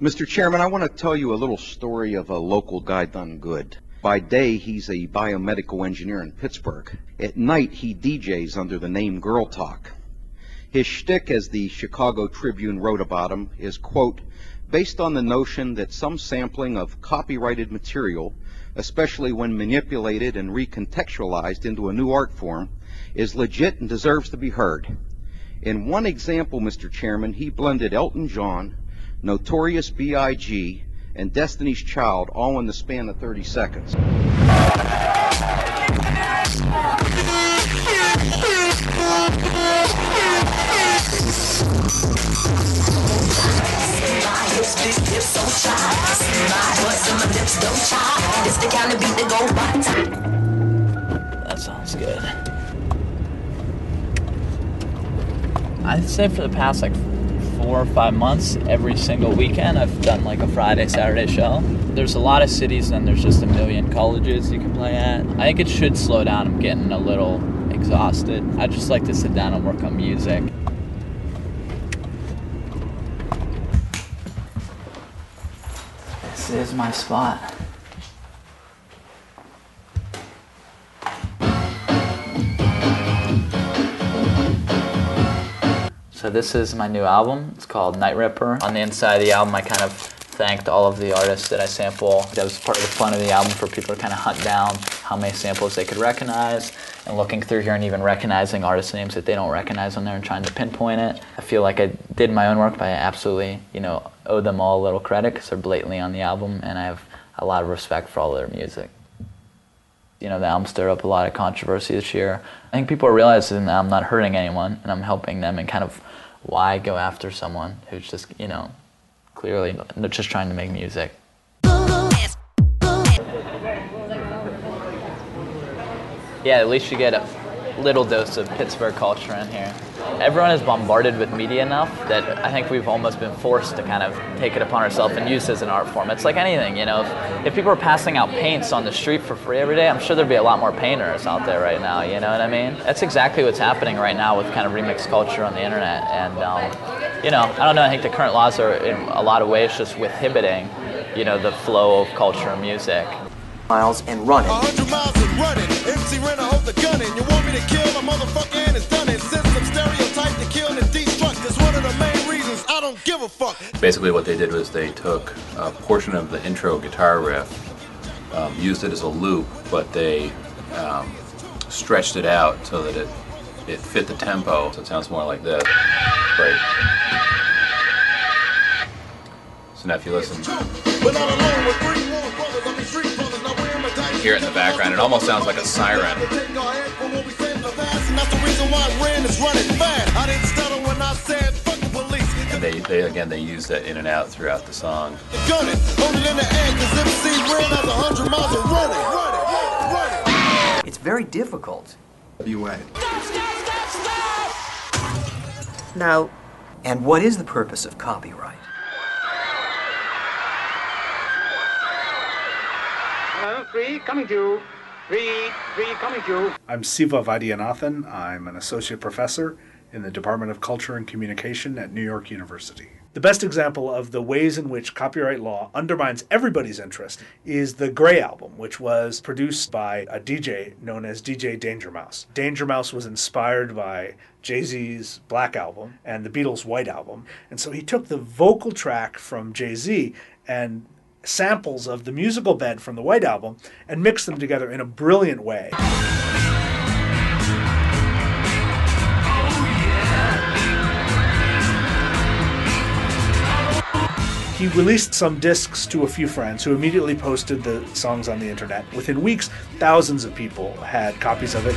Mr. Chairman, I want to tell you a little story of a local guy done good. By day, he's a biomedical engineer in Pittsburgh. At night, he DJs under the name Girl Talk. His shtick, as the Chicago Tribune wrote about him, is, quote, based on the notion that some sampling of copyrighted material, especially when manipulated and recontextualized into a new art form, is legit and deserves to be heard. In one example, Mr. Chairman, he blended Elton John, Notorious B.I.G., and Destiny's Child all in the span of 30 seconds. That sounds good. I'd say for the past 4 or 5 months, every single weekend I've done like a Friday, Saturday show. There's a lot of cities and there's just a million colleges you can play at. I think it should slow down. I'm getting a little exhausted. I just like to sit down and work on music. This is my spot. So this is my new album. It's called Night Ripper. On the inside of the album, I kind of thanked all of the artists that I sample. That was part of the fun of the album, for people to kind of hunt down how many samples they could recognize, and looking through here and even recognizing artist names that they don't recognize on there and trying to pinpoint it. I feel like I did my own work, but I absolutely, owe them all a little credit because they're blatantly on the album, and I have a lot of respect for all their music. The album stirred up a lot of controversy this year. I think people are realizing that I'm not hurting anyone and I'm helping them, and kind of why go after someone who's just, clearly just trying to make music. Yeah, at least you get a little dose of Pittsburgh culture in here. Everyone is bombarded with media enough that I think we've almost been forced to kind of take it upon ourselves and use it as an art form. It's like anything, if people were passing out paints on the street for free every day, I'm sure there'd be a lot more painters out there right now, you know what I mean? That's exactly what's happening right now with kind of remix culture on the internet. And, I don't know, I think the current laws are in a lot of ways just inhibiting, the flow of culture and music. Miles and running. 100 miles and running. MC Renner, hold the gun in. You want me to kill a motherfucker and it's done it. System stereotype to kill and destruct. That's one of the main reasons I don't give a fuck. Basically what they did was they took a portion of the intro guitar riff, used it as a loop, but they stretched it out so that it fit the tempo, so it sounds more like this. Right. So now if you listen, hear it in the background, it almost sounds like a siren. And they use that in and out throughout the song. It's very difficult. Now, and what is the purpose of copyright? Three coming to. Three coming to. I'm Siva Vaidyanathan. I'm an associate professor in the Department of Culture and Communication at New York University. The best example of the ways in which copyright law undermines everybody's interest is the Grey album, which was produced by a DJ known as DJ Danger Mouse. Danger Mouse was inspired by Jay-Z's Black Album and the Beatles' White Album, and so he took the vocal track from Jay-Z and samples of the musical bed from the White Album and mixed them together in a brilliant way. He released some discs to a few friends who immediately posted the songs on the internet. Within weeks, thousands of people had copies of it.